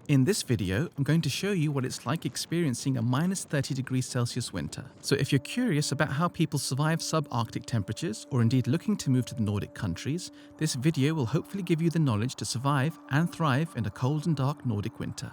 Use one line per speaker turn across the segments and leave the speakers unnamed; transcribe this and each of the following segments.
In this video, I'm going to show you what it's like experiencing a minus 30 degrees Celsius winter. So if you're curious about how people survive subarctic temperatures, or indeed looking to move to the Nordic countries, this video will hopefully give you the knowledge to survive and thrive in a cold and dark Nordic winter.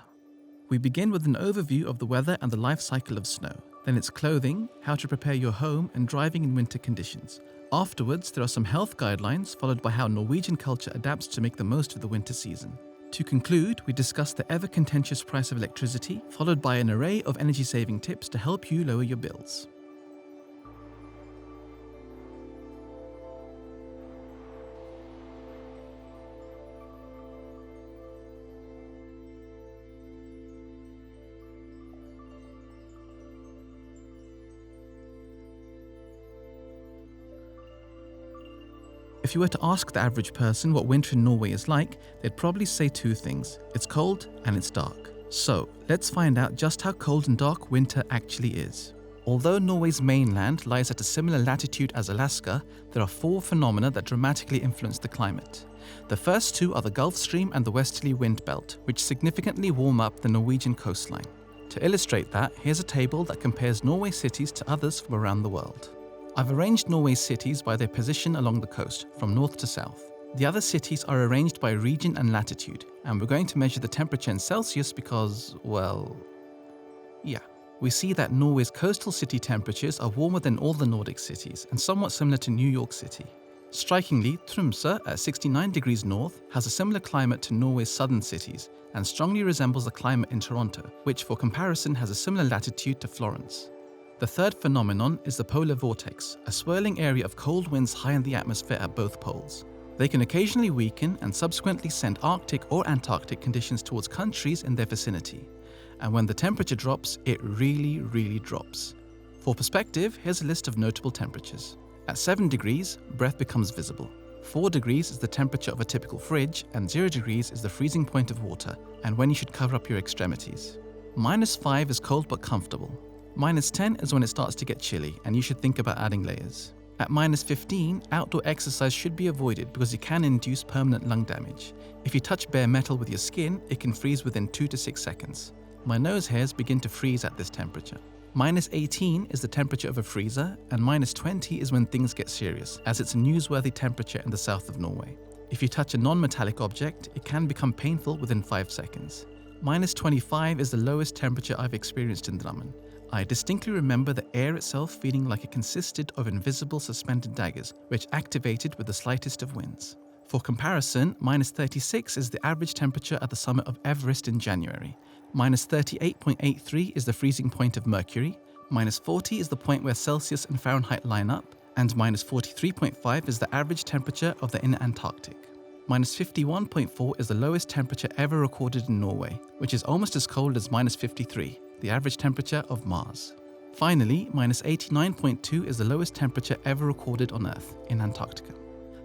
We begin with an overview of the weather and the life cycle of snow. Then it's clothing, how to prepare your home, and driving in winter conditions. Afterwards, there are some health guidelines, followed by how Norwegian culture adapts to make the most of the winter season. To conclude, we discuss the ever-contentious price of electricity, followed by an array of energy-saving tips to help you lower your bills. If you were to ask the average person what winter in Norway is like, they'd probably say two things: it's cold and it's dark. So, let's find out just how cold and dark winter actually is. Although Norway's mainland lies at a similar latitude as Alaska, there are four phenomena that dramatically influence the climate. The first two are the Gulf Stream and the westerly wind belt, which significantly warm up the Norwegian coastline. To illustrate that, here's a table that compares Norway cities to others from around the world. I've arranged Norway's cities by their position along the coast, from north to south. The other cities are arranged by region and latitude, and we're going to measure the temperature in Celsius because, well, yeah. We see that Norway's coastal city temperatures are warmer than all the Nordic cities and somewhat similar to New York City. Strikingly, Tromsø at 69 degrees north has a similar climate to Norway's southern cities and strongly resembles the climate in Toronto, which for comparison has a similar latitude to Florence. The third phenomenon is the polar vortex, a swirling area of cold winds high in the atmosphere at both poles. They can occasionally weaken and subsequently send Arctic or Antarctic conditions towards countries in their vicinity. And when the temperature drops, it really drops. For perspective, here's a list of notable temperatures. At 7 degrees, breath becomes visible. 4 degrees is the temperature of a typical fridge, and 0 degrees is the freezing point of water, and when you should cover up your extremities. -5 is cold but comfortable. -10 is when it starts to get chilly, and you should think about adding layers. At -15, outdoor exercise should be avoided because it can induce permanent lung damage. If you touch bare metal with your skin, it can freeze within 2 to 6 seconds. My nose hairs begin to freeze at this temperature. -18 is the temperature of a freezer, and -20 is when things get serious, as it's a newsworthy temperature in the south of Norway. If you touch a non-metallic object, it can become painful within 5 seconds. -25 is the lowest temperature I've experienced in Drammen. I distinctly remember the air itself feeling like it consisted of invisible suspended daggers, which activated with the slightest of winds. For comparison, -36 is the average temperature at the summit of Everest in January. -38.83 is the freezing point of Mercury. -40 is the point where Celsius and Fahrenheit line up, and -43.5 is the average temperature of the inner Antarctic. -51.4 is the lowest temperature ever recorded in Norway, which is almost as cold as -53. The average temperature of Mars. Finally, -89.2 is the lowest temperature ever recorded on Earth, in Antarctica.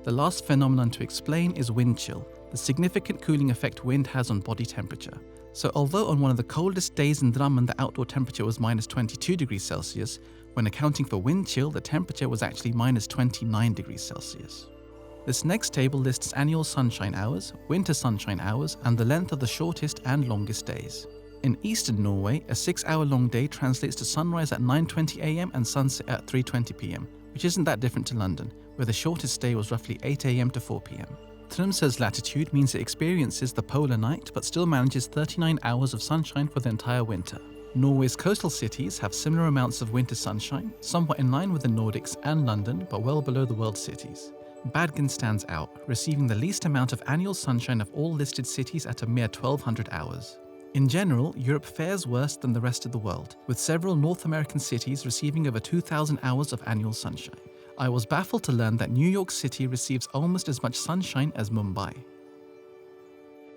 The last phenomenon to explain is wind chill, the significant cooling effect wind has on body temperature. So although on one of the coldest days in Drammen the outdoor temperature was -22 degrees Celsius, when accounting for wind chill the temperature was actually -29 degrees Celsius. This next table lists annual sunshine hours, winter sunshine hours, and the length of the shortest and longest days. In eastern Norway, a 6-hour-long day translates to sunrise at 9:20 a.m. and sunset at 3:20 p.m., which isn't that different to London, where the shortest day was roughly 8 a.m. to 4 p.m. Tromsø's latitude means it experiences the polar night but still manages 39 hours of sunshine for the entire winter. Norway's coastal cities have similar amounts of winter sunshine, somewhat in line with the Nordics and London, but well below the world cities. Bergen stands out, receiving the least amount of annual sunshine of all listed cities at a mere 1,200 hours. In general, Europe fares worse than the rest of the world, with several North American cities receiving over 2,000 hours of annual sunshine. I was baffled to learn that New York City receives almost as much sunshine as Mumbai.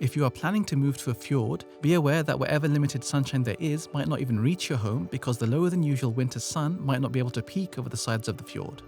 If you are planning to move to a fjord, be aware that whatever limited sunshine there is might not even reach your home because the lower than usual winter sun might not be able to peek over the sides of the fjord.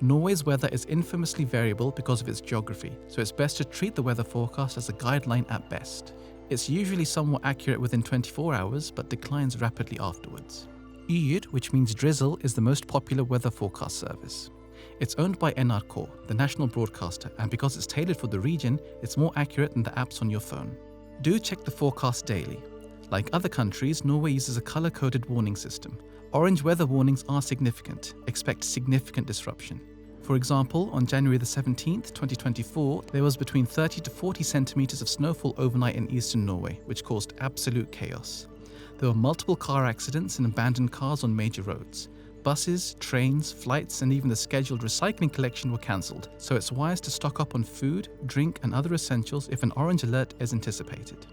Norway's weather is infamously variable because of its geography, so it's best to treat the weather forecast as a guideline at best. It's usually somewhat accurate within 24 hours, but declines rapidly afterwards. Yr, which means drizzle, is the most popular weather forecast service. It's owned by NRK, the national broadcaster, and because it's tailored for the region, it's more accurate than the apps on your phone. Do check the forecast daily. Like other countries, Norway uses a colour-coded warning system. Orange weather warnings are significant. Expect significant disruption. For example, on January the 17th, 2024, there was between 30 to 40 centimetres of snowfall overnight in eastern Norway, which caused absolute chaos. There were multiple car accidents and abandoned cars on major roads. Buses, trains, flights, and even the scheduled recycling collection were cancelled, so it's wise to stock up on food, drink, and other essentials if an orange alert is anticipated.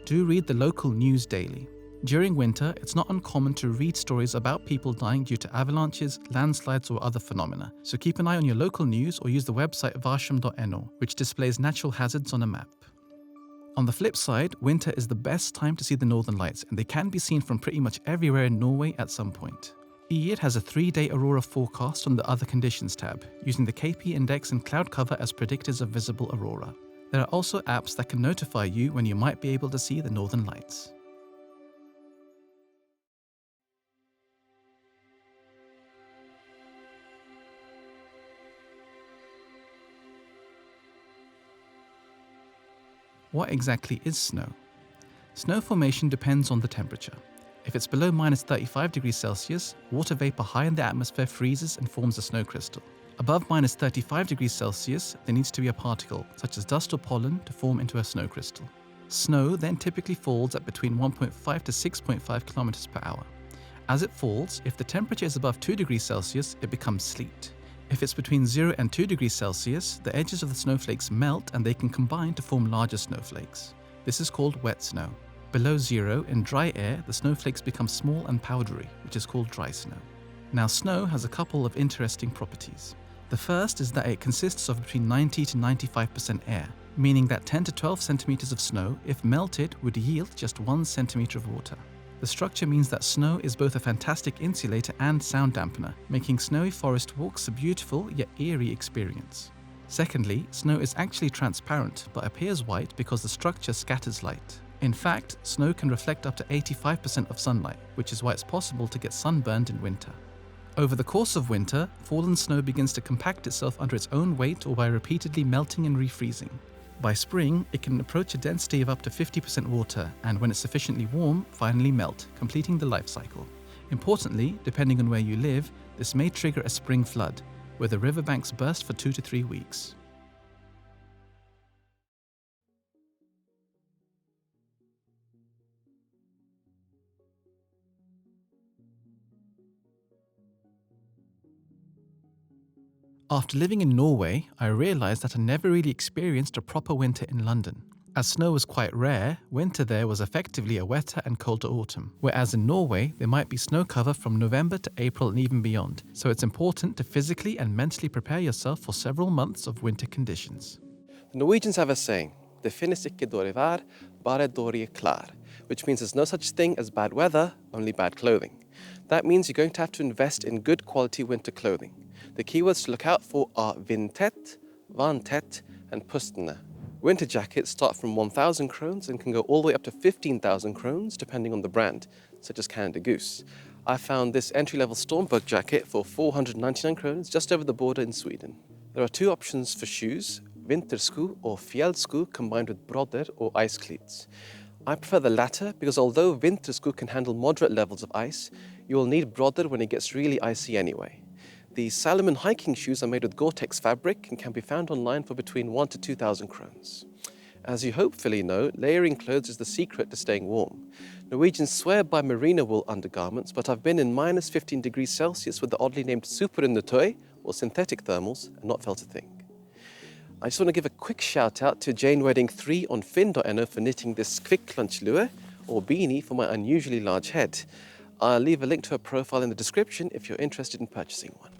Do read the local news daily. During winter, it's not uncommon to read stories about people dying due to avalanches, landslides, or other phenomena, so keep an eye on your local news or use the website varsom.no, which displays natural hazards on a map. On the flip side, winter is the best time to see the northern lights, and they can be seen from pretty much everywhere in Norway at some point. EIR has a 3-day aurora forecast on the Other Conditions tab, using the KP index and cloud cover as predictors of visible aurora. There are also apps that can notify you when you might be able to see the northern lights. What exactly is snow? Snow formation depends on the temperature. If it's below -35 degrees Celsius, water vapor high in the atmosphere freezes and forms a snow crystal. Above -35 degrees Celsius, there needs to be a particle, such as dust or pollen, to form into a snow crystal. Snow then typically falls at between 1.5 to 6.5 kilometers per hour. As it falls, if the temperature is above 2 degrees Celsius, it becomes sleet. If it's between 0 and 2 degrees Celsius, the edges of the snowflakes melt and they can combine to form larger snowflakes. This is called wet snow. Below zero, in dry air, the snowflakes become small and powdery, which is called dry snow. Now, snow has a couple of interesting properties. The first is that it consists of between 90 to 95% air, meaning that 10 to 12 centimeters of snow, if melted, would yield just 1 centimeter of water. The structure means that snow is both a fantastic insulator and sound dampener, making snowy forest walks a beautiful yet eerie experience. Secondly, snow is actually transparent but appears white because the structure scatters light. In fact, snow can reflect up to 85% of sunlight, which is why it's possible to get sunburned in winter. Over the course of winter, fallen snow begins to compact itself under its own weight or by repeatedly melting and refreezing. By spring, it can approach a density of up to 50% water, and when it's sufficiently warm, finally melt, completing the life cycle. Importantly, depending on where you live, this may trigger a spring flood, where the riverbanks burst for 2 to 3 weeks. After living in Norway, I realised that I never really experienced a proper winter in London. As snow was quite rare, winter there was effectively a wetter and colder autumn, whereas in Norway there might be snow cover from November to April and even beyond, so it's important to physically and mentally prepare yourself for several months of winter conditions.
The Norwegians have a saying, "Det finnes ikke dårlig vær, bare dårlige klær," which means there's no such thing as bad weather, only bad clothing. That means you're going to have to invest in good quality winter clothing. The keywords to look out for are vindtett, vanntett, and pustende. Winter jackets start from 1,000 krones and can go all the way up to 15,000 krones, depending on the brand, such as Canada Goose. I found this entry-level Stormbug jacket for 499 krones just over the border in Sweden. There are 2 options for shoes, vintersko or fjellsko combined with brodder or ice cleats. I prefer the latter because although vintersko can handle moderate levels of ice, you will need brodder when it gets really icy anyway. The Salomon hiking shoes are made with Gore-Tex fabric and can be found online for between 1,000 to 2,000 krones. As you hopefully know, layering clothes is the secret to staying warm. Norwegians swear by merino wool undergarments, but I've been in -15 degrees Celsius with the oddly named superundertøy, or synthetic thermals, and not felt a thing. I just want to give a quick shout out to Jane Wedding 3 on Finn.no for knitting this quick lunch lue, or beanie, for my unusually large head. I'll leave a link to her profile in the description if you're interested in purchasing one.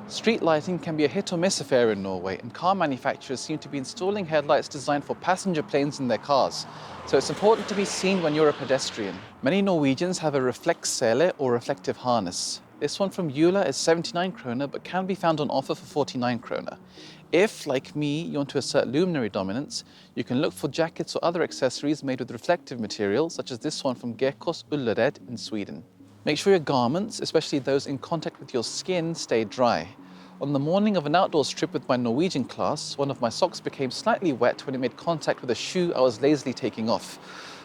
Street lighting can be a hit or miss affair in Norway, and car manufacturers seem to be installing headlights designed for passenger planes in their cars. So it's important to be seen when you're a pedestrian. Many Norwegians have a reflexsele or reflective harness. This one from Eula is 79 kroner, but can be found on offer for 49 kroner. If, like me, you want to assert luminary dominance, you can look for jackets or other accessories made with reflective material, such as this one from Gekås Ullared in Sweden. Make sure your garments, especially those in contact with your skin, stay dry.
On the morning of an outdoors trip with my Norwegian class, one of my socks became slightly wet when it made contact with a shoe I was lazily taking off.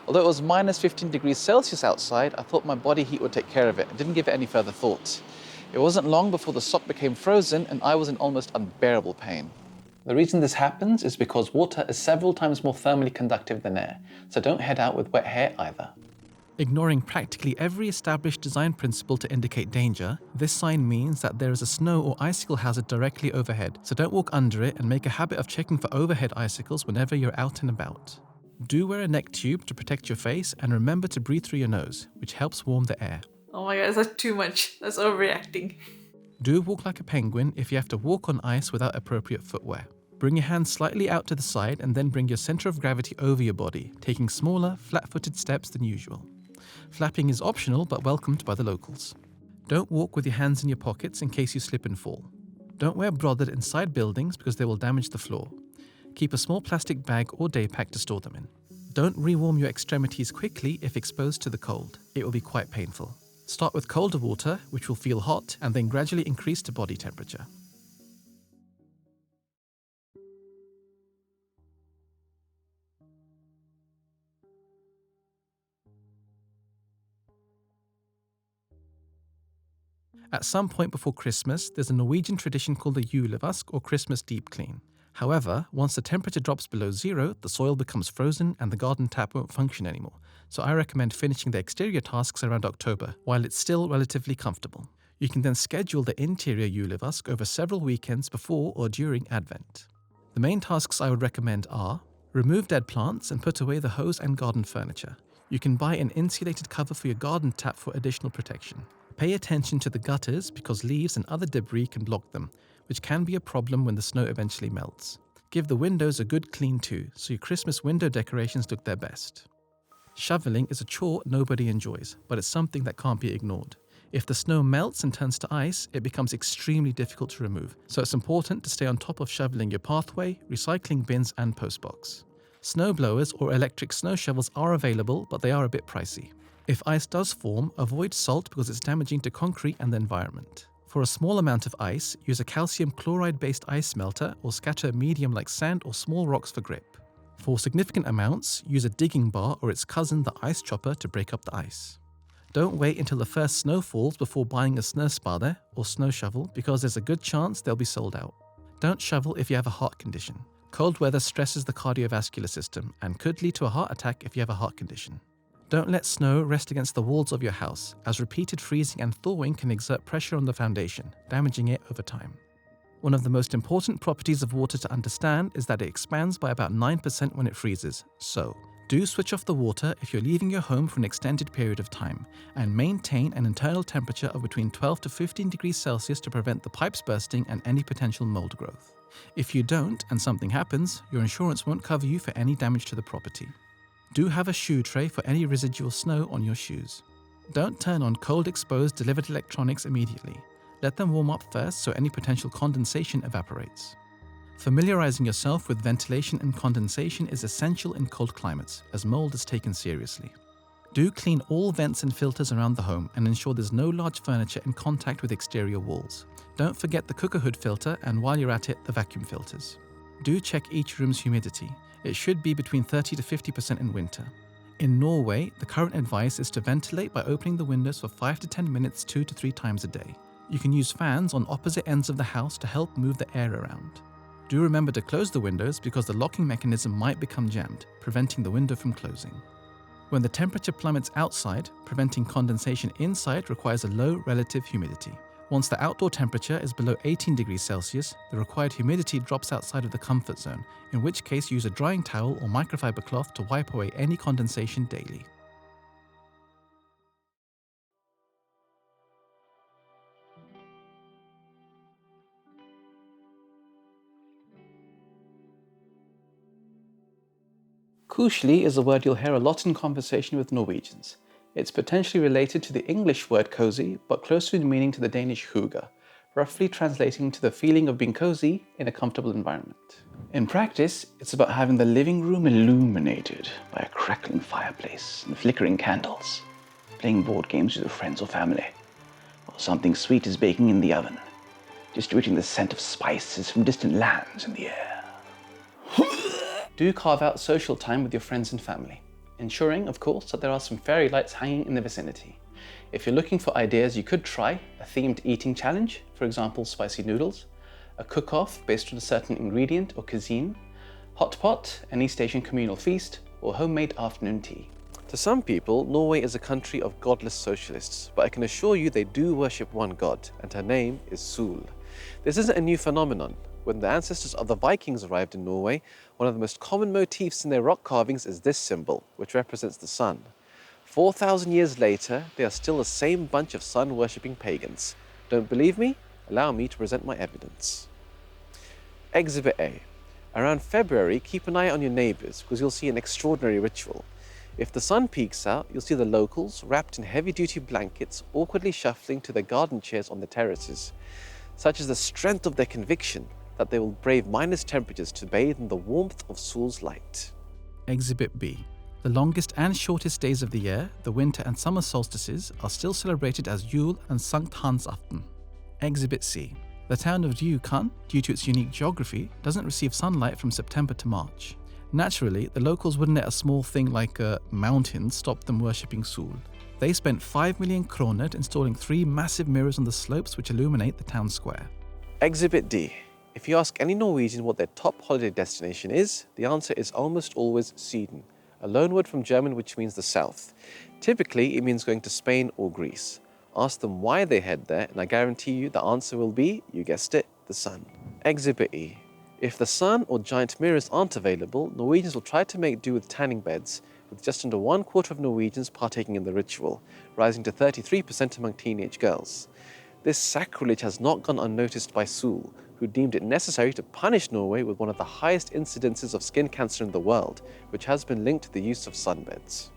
Although it was minus 15 degrees Celsius outside, I thought my body heat would take care of it and didn't give it any further thought. It wasn't long before the sock became frozen and I was in almost unbearable pain. The reason this happens is because water is several times more thermally conductive than air, so don't head out with wet hair either. Ignoring practically every established design principle to indicate danger, this sign means that there is a snow or icicle hazard directly overhead, so don't walk under it and make a habit of checking for overhead icicles whenever you're out and about. Do wear a neck tube to protect your face and remember to breathe through your nose, which helps warm the air.
Oh my god, that's too much. That's overreacting.
Do walk like a penguin if you have to walk on ice without appropriate footwear. Bring your hands slightly out to the side and then bring your center of gravity over your body, taking smaller, flat-footed steps than usual. Flapping is optional but welcomed by the locals. Don't walk with your hands in your pockets in case you slip and fall. Don't wear brother inside buildings because they will damage the floor. Keep a small plastic bag or day pack to store them in. Don't rewarm your extremities quickly if exposed to the cold. It will be quite painful. Start with colder water, which will feel hot, and then gradually increase to body temperature. At some point before Christmas, there's a Norwegian tradition called the julevask or Christmas deep clean. However, once the temperature drops below zero, the soil becomes frozen and the garden tap won't function anymore. So I recommend finishing the exterior tasks around October, while it's still relatively comfortable. You can then schedule the interior julevask over several weekends before or during Advent. The main tasks I would recommend are: remove dead plants and put away the hose and garden furniture. You can buy an insulated cover for your garden tap for additional protection. Pay attention to the gutters because leaves and other debris can block them, which can be a problem when the snow eventually melts. Give the windows a good clean too, so your Christmas window decorations look their best. Shoveling is a chore nobody enjoys, but it's something that can't be ignored. If the snow melts and turns to ice, it becomes extremely difficult to remove, so it's important to stay on top of shoveling your pathway, recycling bins and postbox. Snow blowers or electric snow shovels are available, but they are a bit pricey. If ice does form, avoid salt because it's damaging to concrete and the environment. For a small amount of ice, use a calcium chloride-based ice melter or scatter a medium like sand or small rocks for grip. For significant amounts, use a digging bar or its cousin, the ice chopper, to break up the ice. Don't wait until the first snow falls before buying a snöspade or snow shovel because there's a good chance they'll be sold out. Don't shovel if you have a heart condition. Cold weather stresses the cardiovascular system and could lead to a heart attack if you have a heart condition. Don't let snow rest against the walls of your house, as repeated freezing and thawing can exert pressure on the foundation, damaging it over time. One of the most important properties of water to understand is that it expands by about 9% when it freezes, so do switch off the water if you're leaving your home for an extended period of time, and maintain an internal temperature of between 12 to 15 degrees Celsius to prevent the pipes bursting and any potential mold growth. If you don't, and something happens, your insurance won't cover you for any damage to the property. Do have a shoe tray for any residual snow on your shoes. Don't turn on cold exposed delivered electronics immediately. Let them warm up first so any potential condensation evaporates. Familiarizing yourself with ventilation and condensation is essential in cold climates, as mold is taken seriously. Do clean all vents and filters around the home and ensure there's no large furniture in contact with exterior walls. Don't forget the cooker hood filter and, while you're at it, the vacuum filters. Do check each room's humidity. It should be between 30 to 50% in winter. In Norway, the current advice is to ventilate by opening the windows for 5 to 10 minutes 2 to 3 times a day. You can use fans on opposite ends of the house to help move the air around. Do remember to close the windows because the locking mechanism might become jammed, preventing the window from closing. When the temperature plummets outside, preventing condensation inside requires a low relative humidity. Once the outdoor temperature is below 18 degrees Celsius, the required humidity drops outside of the comfort zone, in which case use a drying towel or microfiber cloth to wipe away any condensation daily. Kusli is a word you'll hear a lot in conversation with Norwegians. It's potentially related to the English word cozy, but closer in meaning to the Danish hygge, roughly translating to the feeling of being cozy in a comfortable environment. In practice, it's about having the living room illuminated by a crackling fireplace and flickering candles, playing board games with your friends or family, while something sweet is baking in the oven.
distributing the scent of spices from distant lands in the air.
Do carve out social time with your friends and family, ensuring, of course, that there are some fairy lights hanging in the vicinity. If you're looking for ideas, you could try a themed eating challenge, for example, spicy noodles, a cook-off based on a certain ingredient or cuisine, hot pot, an East Asian communal feast, or homemade afternoon tea. To some people, Norway is a country of godless socialists, but I can assure you they do worship one god, and her name is Sol. This isn't a new phenomenon. When the ancestors of the Vikings arrived in Norway, one of the most common motifs in their rock carvings is this symbol, which represents the sun. 4,000 years later, they are still the same bunch of sun-worshipping pagans. Don't believe me? Allow me to present my evidence. Exhibit A. Around February, keep an eye on your neighbours because you'll see an extraordinary ritual. If the sun peeks out, you'll see the locals, wrapped in heavy-duty blankets, awkwardly shuffling to their garden chairs on the terraces. Such is the strength of their conviction that they will brave minus temperatures to bathe in the warmth of Sol's light.
Exhibit B. The longest and shortest days of the year, the winter and summer solstices, are still celebrated as Yule and Sankt Hansaften. Exhibit C. The town of Rjukan, due to its unique geography, doesn't receive sunlight from September to March. Naturally, the locals wouldn't let a small thing like a mountain stop them worshipping Sol. They spent 5 million kroner installing 3 massive mirrors on the slopes which illuminate the town square.
Exhibit D. If you ask any Norwegian what their top holiday destination is, the answer is almost always Sweden, a loanword from German which means the south. Typically, it means going to Spain or Greece. Ask them why they head there, and I guarantee you the answer will be, you guessed it, the sun. Exhibit E. If the sun or giant mirrors aren't available, Norwegians will try to make do with tanning beds, with just under 1/4 of Norwegians partaking in the ritual, rising to 33% among teenage girls. This sacrilege has not gone unnoticed by Sol, who deemed it necessary to punish Norway with one of the highest incidences of skin cancer in the world, which has been linked to the use of sunbeds.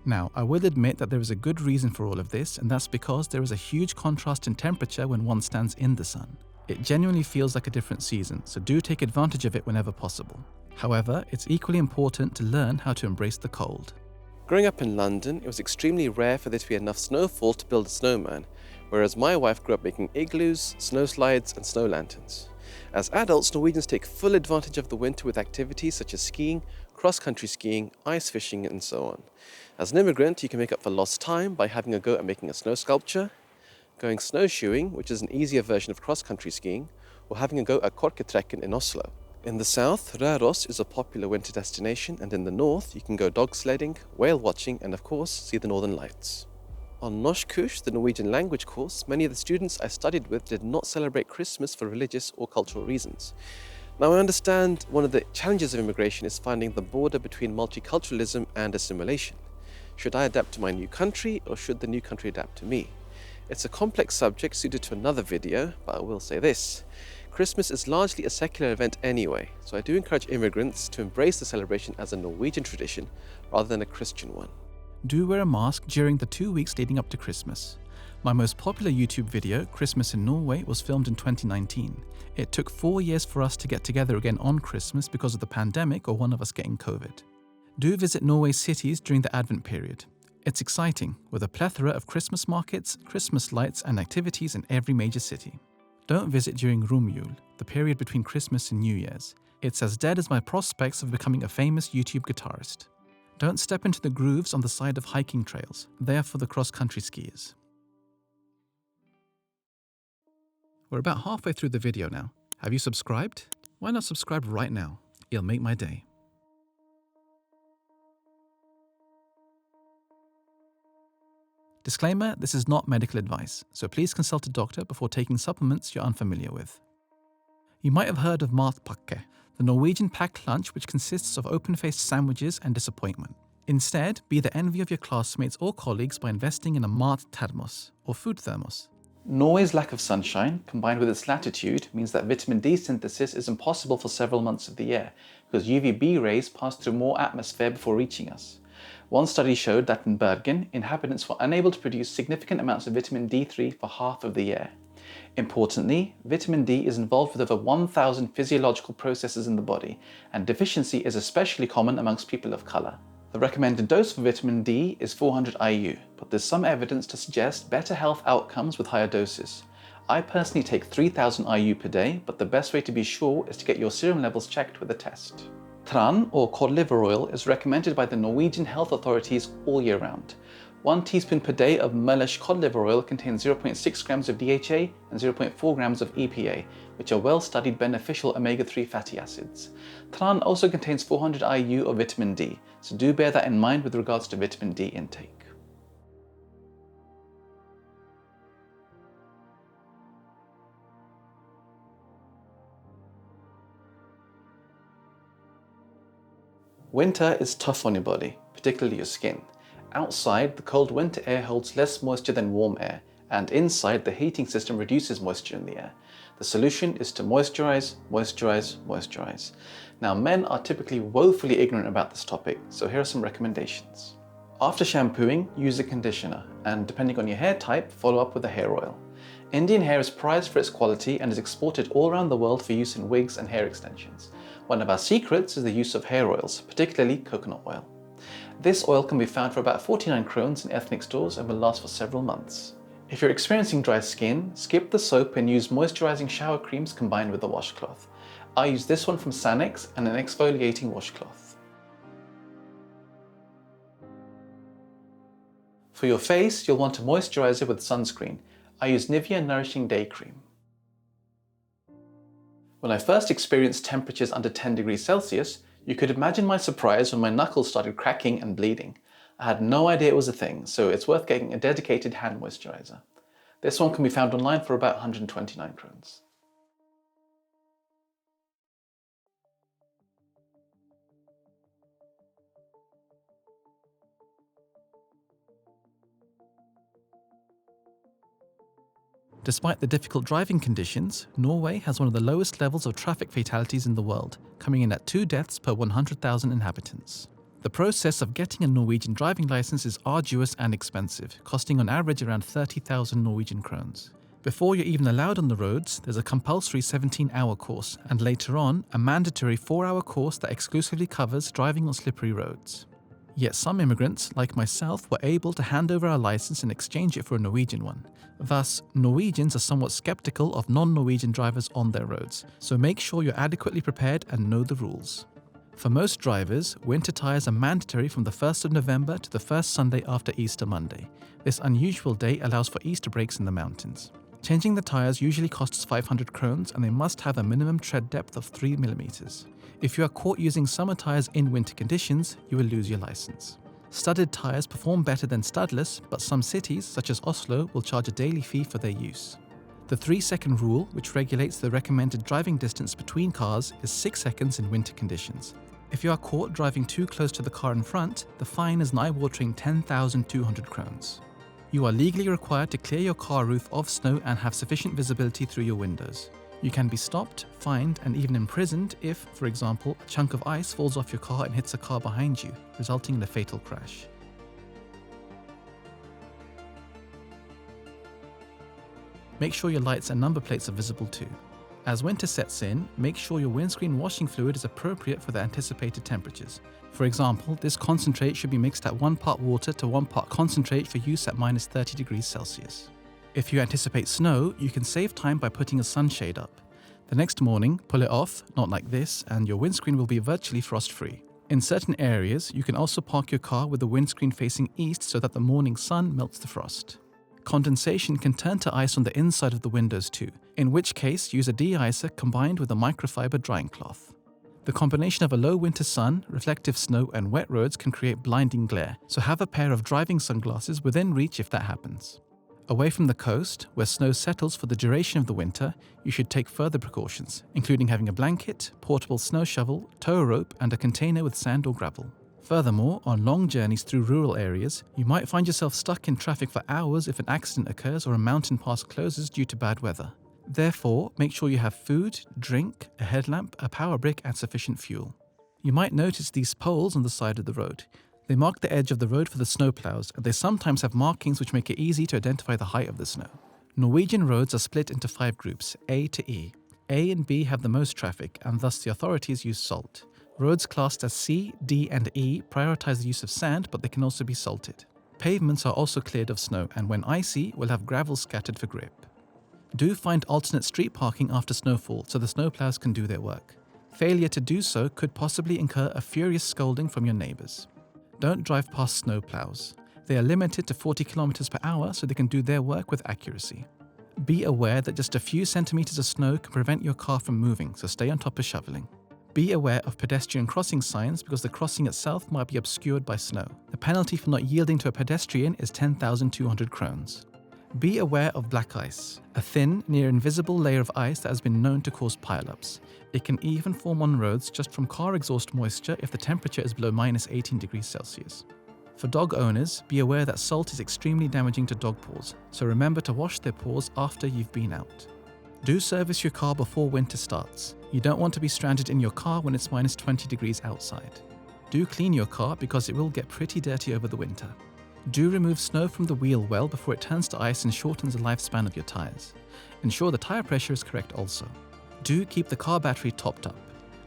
Now, I will admit that there is a good reason for all of this, and that's because there is a huge contrast in temperature when one stands in the sun. It genuinely feels like a different season, so do take advantage of it whenever possible. However, it's equally important to learn how to embrace the cold.
Growing up in London, it was extremely rare for there to be enough snowfall to build a snowman, whereas my wife grew up making igloos, snow slides, and snow lanterns. As adults, Norwegians take full advantage of the winter with activities such as skiing, cross-country skiing, ice fishing, and so on. As an immigrant, you can make up for lost time by having a go at making a snow sculpture, going snowshoeing, which is an easier version of cross-country skiing, or having a go at Korketrekken in Oslo. In the south, Røros is a popular winter destination, and in the north, you can go dog sledding, whale watching, and of course, see the northern lights. On Norskkurs, the Norwegian language course, many of the students I studied with did not celebrate Christmas for religious or cultural reasons. Now, I understand one of the challenges of immigration is finding the border between multiculturalism and assimilation. Should I adapt to my new country, or should the new country adapt to me? It's a complex subject suited to another video, but I will say this. Christmas is largely a secular event anyway, so I do encourage immigrants to embrace the celebration as a Norwegian tradition rather than a Christian one.
Do wear a mask during the 2 weeks leading up to Christmas. My most popular YouTube video, Christmas in Norway, was filmed in 2019. It took 4 years for us to get together again on Christmas because of the pandemic or one of us getting COVID. Do visit Norway's cities during the Advent period. It's exciting, with a plethora of Christmas markets, Christmas lights, and activities in every major city. Don't visit during Romjul, the period between Christmas and New Year's. It's as dead as my prospects of becoming a famous YouTube guitarist. Don't step into the grooves on the side of hiking trails. They are for the cross-country skiers. We're about halfway through the video now. Have you subscribed? Why not subscribe right now? It'll make my day. Disclaimer, this is not medical advice, so please consult a doctor before taking supplements you're unfamiliar with. You might have heard of matpakke, the Norwegian packed lunch which consists of open-faced sandwiches and disappointment. Instead, be the envy of your classmates or colleagues by investing in a mat-thermos, or food thermos.
Norway's lack of sunshine, combined with its latitude, means that vitamin D synthesis is impossible for several months of the year, because UVB rays pass through more atmosphere before reaching us. One study showed that in Bergen, inhabitants were unable to produce significant amounts of vitamin D3 for half of the year. Importantly, vitamin D is involved with over 1,000 physiological processes in the body, and deficiency is especially common amongst people of colour. The recommended dose for vitamin D is 400 IU, but there's some evidence to suggest better health outcomes with higher doses.
I personally take 3000 IU per day, but the best way to be sure is to get your serum levels checked with a test. Tran, or cod liver oil, is recommended by the Norwegian health authorities all year round. 1 teaspoon per day of Möller's cod liver oil contains 0.6 grams of DHA and 0.4 grams of EPA, which are well-studied beneficial omega-3 fatty acids. Tran also contains 400 IU of vitamin D, so do bear that in mind with regards to vitamin D intake. Winter is tough on your body, particularly your skin. Outside, the cold winter air holds less moisture than warm air, and inside, the heating system reduces moisture in the air. The solution is to moisturize, moisturize, moisturize. Now, men are typically woefully ignorant about this topic, so here are some recommendations. After shampooing, use a conditioner, and depending on your hair type, follow up with a hair oil. Indian hair is prized for its quality and is exported all around the world for use in wigs and hair extensions. One of our secrets is the use of hair oils, particularly coconut oil. This oil can be found for about 49 krones in ethnic stores and will last for several months. If you're experiencing dry skin, skip the soap and use moisturizing shower creams combined with a washcloth. I use this one from Sanex and an exfoliating washcloth. For your face, you'll want a moisturizer with sunscreen. I use Nivea Nourishing Day Cream. When I first experienced temperatures under 10 degrees Celsius, you could imagine my surprise when my knuckles started cracking and bleeding. I had no idea it was a thing, so it's worth getting a dedicated hand moisturizer. This one can be found online for about 129 krones.
Despite the difficult driving conditions, Norway has one of the lowest levels of traffic fatalities in the world, coming in at 2 deaths per 100,000 inhabitants. The process of getting a Norwegian driving license is arduous and expensive, costing on average around 30,000 Norwegian krones. Before you're even allowed on the roads, there's a compulsory 17-hour course, and later on, a mandatory 4-hour course that exclusively covers driving on slippery roads. Yet some immigrants, like myself, were able to hand over our license and exchange it for a Norwegian one. Thus, Norwegians are somewhat skeptical of non-Norwegian drivers on their roads, so make sure you're adequately prepared and know the rules. For most drivers, winter tyres are mandatory from the 1st of November to the first Sunday after Easter Monday. This unusual day allows for Easter breaks in the mountains. Changing the tyres usually costs 500 krones and they must have a minimum tread depth of 3 mm. If you are caught using summer tyres in winter conditions, you will lose your license. Studded tyres perform better than studless, but some cities, such as Oslo, will charge a daily fee for their use. The 3-second rule, which regulates the recommended driving distance between cars, is 6 seconds in winter conditions. If you are caught driving too close to the car in front, the fine is an eye-watering 10,200 krones. You are legally required to clear your car roof of snow and have sufficient visibility through your windows. You can be stopped, fined, and even imprisoned if, for example, a chunk of ice falls off your car and hits a car behind you, resulting in a fatal crash. Make sure your lights and number plates are visible too. As winter sets in, make sure your windscreen washing fluid is appropriate for the anticipated temperatures. For example, this concentrate should be mixed at 1 part water to 1 part concentrate for use at minus 30 degrees Celsius. If you anticipate snow, you can save time by putting a sunshade up. The next morning, pull it off, not like this, and your windscreen will be virtually frost-free. In certain areas, you can also park your car with the windscreen facing east so that the morning sun melts the frost. Condensation can turn to ice on the inside of the windows too, in which case use a de-icer combined with a microfiber drying cloth. The combination of a low winter sun, reflective snow and wet roads can create blinding glare, so have a pair of driving sunglasses within reach if that happens. Away from the coast, where snow settles for the duration of the winter, you should take further precautions, including having a blanket, portable snow shovel, tow rope and a container with sand or gravel. Furthermore, on long journeys through rural areas, you might find yourself stuck in traffic for hours if an accident occurs or a mountain pass closes due to bad weather. Therefore, make sure you have food, drink, a headlamp, a power brick and sufficient fuel. You might notice these poles on the side of the road. They mark the edge of the road for the snowplows, and they sometimes have markings which make it easy to identify the height of the snow. Norwegian roads are split into 5 groups, A to E. A and B have the most traffic, and thus the authorities use salt. Roads classed as C, D and E prioritize the use of sand, but they can also be salted. Pavements are also cleared of snow, and when icy, will have gravel scattered for grip. Do find alternate street parking after snowfall so the snowplows can do their work. Failure to do so could possibly incur a furious scolding from your neighbours. Don't drive past snowplows. They are limited to 40 km per hour so they can do their work with accuracy. Be aware that just a few centimetres of snow can prevent your car from moving, so stay on top of shoveling. Be aware of pedestrian crossing signs because the crossing itself might be obscured by snow. The penalty for not yielding to a pedestrian is 10,200 krones. Be aware of black ice, a thin, near invisible layer of ice that has been known to cause pileups. It can even form on roads just from car exhaust moisture if the temperature is below -18 degrees Celsius. For dog owners, be aware that salt is extremely damaging to dog paws, so remember to wash their paws after you've been out. Do service your car before winter starts. You don't want to be stranded in your car when it's -20 degrees outside. Do clean your car because it will get pretty dirty over the winter. Do remove snow from the wheel well before it turns to ice and shortens the lifespan of your tyres. Ensure the tyre pressure is correct also. Do keep the car battery topped up.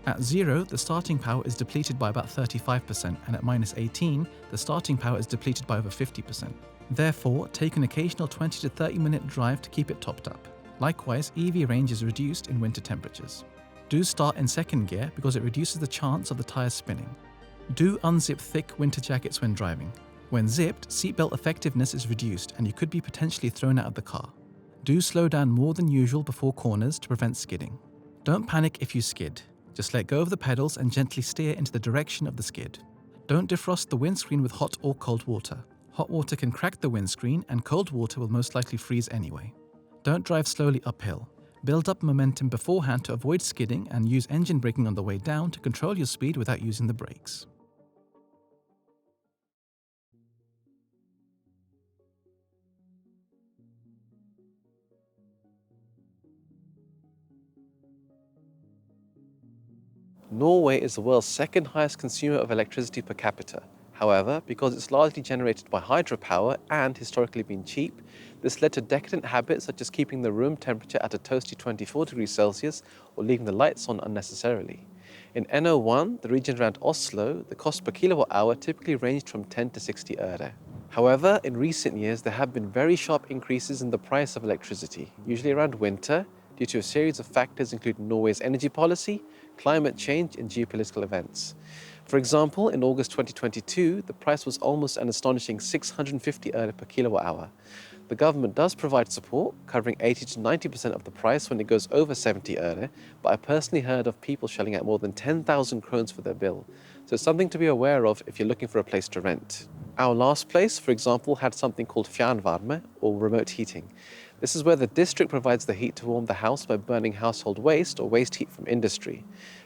At 0, the starting power is depleted by about 35%, and at -18, the starting power is depleted by over 50%. Therefore, take an occasional 20 to 30 minute drive to keep it topped up. Likewise, EV range is reduced in winter temperatures. Do start in second gear because it reduces the chance of the tyres spinning. Do unzip thick winter jackets when driving. When zipped, seatbelt effectiveness is reduced and you could be potentially thrown out of the car. Do slow down more than usual before corners to prevent skidding. Don't panic if you skid. Just let go of the pedals and gently steer into the direction of the skid. Don't defrost the windscreen with hot or cold water. Hot water can crack the windscreen and cold water will most likely freeze anyway. Don't drive slowly uphill. Build up momentum beforehand to avoid skidding and use engine braking on the way down to control your speed without using the brakes.
Norway is the world's second highest consumer of electricity per capita. However, because it's largely generated by hydropower and historically been cheap, this led to decadent habits such as keeping the room temperature at a toasty 24 degrees Celsius or leaving the lights on unnecessarily. In NO1, the region around Oslo, the cost per kilowatt hour typically ranged from 10 to 60 øre. However, in recent years, there have been very sharp increases in the price of electricity, usually around winter, due to a series of factors including Norway's energy policy, climate change, and geopolitical events. For example, in August 2022, the price was almost an astonishing 650 øre per kilowatt hour. The government does provide support, covering 80 to 90% of the price when it goes over 70 øre, but I personally heard of people shelling out more than 10,000 krones for their bill. So it's something to be aware of if you're looking for a place to rent. Our last place, for example, had something called fjernvarme, or remote heating. This is where the district provides the heat to warm the house by burning household waste or waste heat from industry.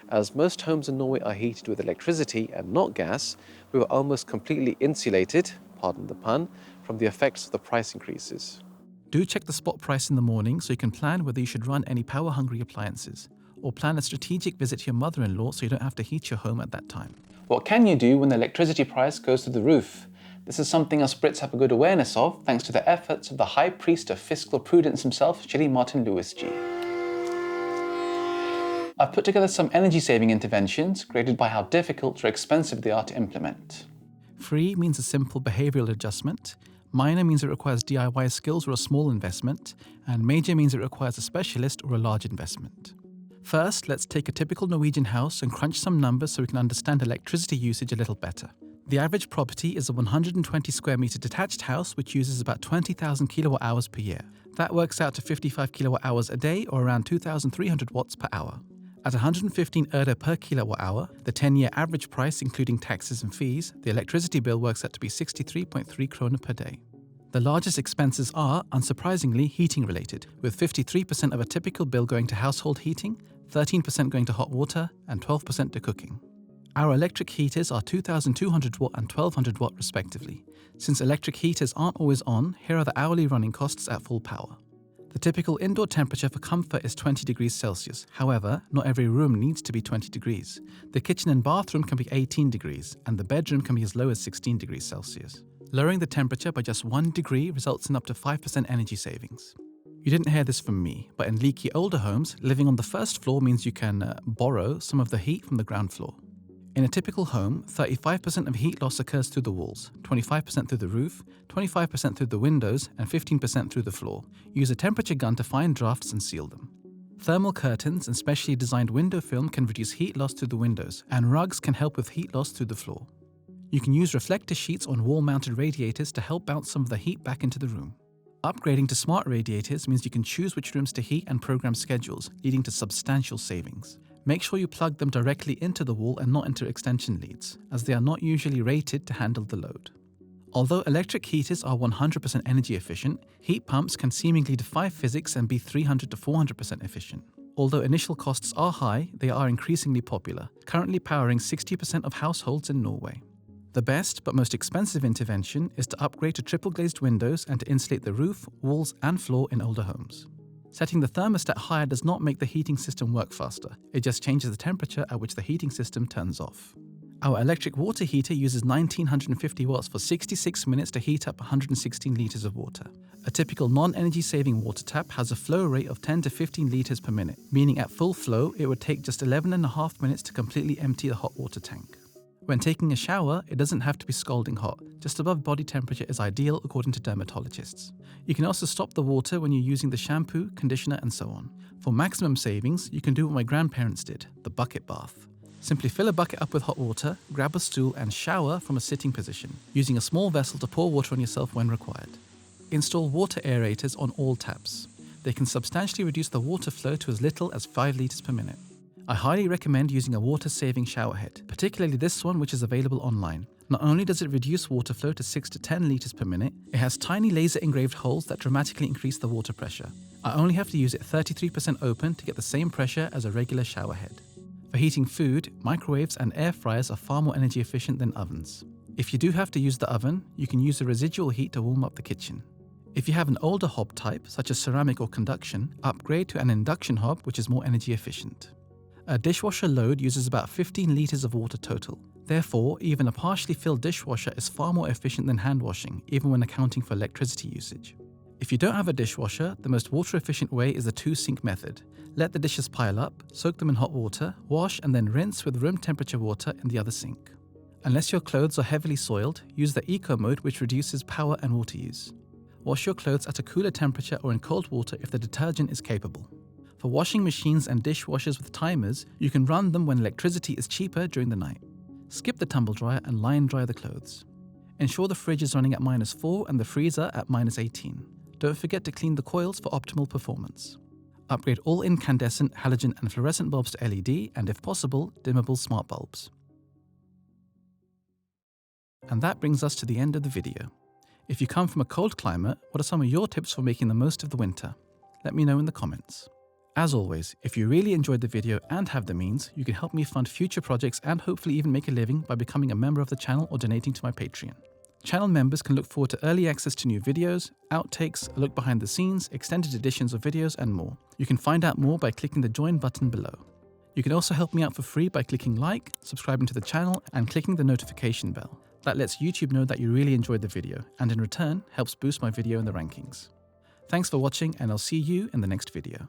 As most homes in Norway are heated with electricity and not gas, we were almost completely insulated, pardon the pun, from the effects of the price increases.
Do check the spot price in the morning so you can plan whether you should run any power-hungry appliances, or plan a strategic visit to your mother-in-law so you don't have to heat your home at that time.
What can you do when the electricity price goes through the roof? This is something us Brits have a good awareness of thanks to the efforts of the High Priest of Fiscal Prudence himself, Shri Martin Lewis G. I've put together some energy-saving interventions created by how difficult or expensive they are to implement.
Free means a simple behavioural adjustment, minor means it requires DIY skills or a small investment, and major means it requires a specialist or a large investment. First, let's take a typical Norwegian house and crunch some numbers so we can understand electricity usage a little better. The average property is a 120 square metre detached house which uses about 20,000 kilowatt hours per year. That works out to 55 kilowatt hours a day or around 2,300 watts per hour. At 115 øre per kilowatt hour, the 10-year average price including taxes and fees, the electricity bill works out to be 63.3 kroner per day. The largest expenses are, unsurprisingly, heating related, with 53% of a typical bill going to household heating, 13% going to hot water, and 12% to cooking. Our electric heaters are 2,200 watt and 1,200 watt respectively. Since electric heaters aren't always on, here are the hourly running costs at full power. The typical indoor temperature for comfort is 20 degrees Celsius. However, not every room needs to be 20 degrees. The kitchen and bathroom can be 18 degrees, and the bedroom can be as low as 16 degrees Celsius. Lowering the temperature by just 1 degree results in up to 5% energy savings. You didn't hear this from me, but in leaky older homes, living on the first floor means you can borrow some of the heat from the ground floor. In a typical home, 35% of heat loss occurs through the walls, 25% through the roof, 25% through the windows, and 15% through the floor. Use a temperature gun to find drafts and seal them. Thermal curtains and specially designed window film can reduce heat loss through the windows, and rugs can help with heat loss through the floor. You can use reflector sheets on wall-mounted radiators to help bounce some of the heat back into the room. Upgrading to smart radiators means you can choose which rooms to heat and program schedules, leading to substantial savings. Make sure you plug them directly into the wall and not into extension leads, as they are not usually rated to handle the load. Although electric heaters are 100% energy efficient, heat pumps can seemingly defy physics and be 300 to 400% efficient. Although initial costs are high, they are increasingly popular, currently powering 60% of households in Norway. The best but most expensive intervention is to upgrade to triple glazed windows and to insulate the roof, walls and floor in older homes. Setting the thermostat higher does not make the heating system work faster, it just changes the temperature at which the heating system turns off. Our electric water heater uses 1950 watts for 66 minutes to heat up 116 litres of water. A typical non-energy saving water tap has a flow rate of 10 to 15 litres per minute, meaning at full flow it would take just 11.5 minutes to completely empty the hot water tank. When taking a shower, it doesn't have to be scalding hot, just above body temperature is ideal according to dermatologists. You can also stop the water when you're using the shampoo, conditioner and so on. For maximum savings, you can do what my grandparents did, the bucket bath. Simply fill a bucket up with hot water, grab a stool and shower from a sitting position, using a small vessel to pour water on yourself when required. Install water aerators on all taps. They can substantially reduce the water flow to as little as 5 litres per minute. I highly recommend using a water-saving shower head, particularly this one which is available online. Not only does it reduce water flow to 6 to 10 litres per minute, it has tiny laser-engraved holes that dramatically increase the water pressure. I only have to use it 33% open to get the same pressure as a regular shower head. For heating food, microwaves and air fryers are far more energy efficient than ovens. If you do have to use the oven, you can use the residual heat to warm up the kitchen. If you have an older hob type, such as ceramic or conduction, upgrade to an induction hob which is more energy efficient. A dishwasher load uses about 15 litres of water total. Therefore, even a partially filled dishwasher is far more efficient than hand washing, even when accounting for electricity usage. If you don't have a dishwasher, the most water-efficient way is the 2-sink method. Let the dishes pile up, soak them in hot water, wash and then rinse with room temperature water in the other sink. Unless your clothes are heavily soiled, use the eco mode which reduces power and water use. Wash your clothes at a cooler temperature or in cold water if the detergent is capable. For washing machines and dishwashers with timers, you can run them when electricity is cheaper during the night. Skip the tumble dryer and line dry the clothes. Ensure the fridge is running at -4 and the freezer at -18. Don't forget to clean the coils for optimal performance. Upgrade all incandescent, halogen and fluorescent bulbs to LED and, if possible, dimmable smart bulbs. And that brings us to the end of the video. If you come from a cold climate, what are some of your tips for making the most of the winter? Let me know in the comments. As always, if you really enjoyed the video and have the means, you can help me fund future projects and hopefully even make a living by becoming a member of the channel or donating to my Patreon. Channel members can look forward to early access to new videos, outtakes, a look behind the scenes, extended editions of videos and more. You can find out more by clicking the join button below. You can also help me out for free by clicking like, subscribing to the channel and clicking the notification bell. That lets YouTube know that you really enjoyed the video and in return helps boost my video in the rankings. Thanks for watching and I'll see you in the next video.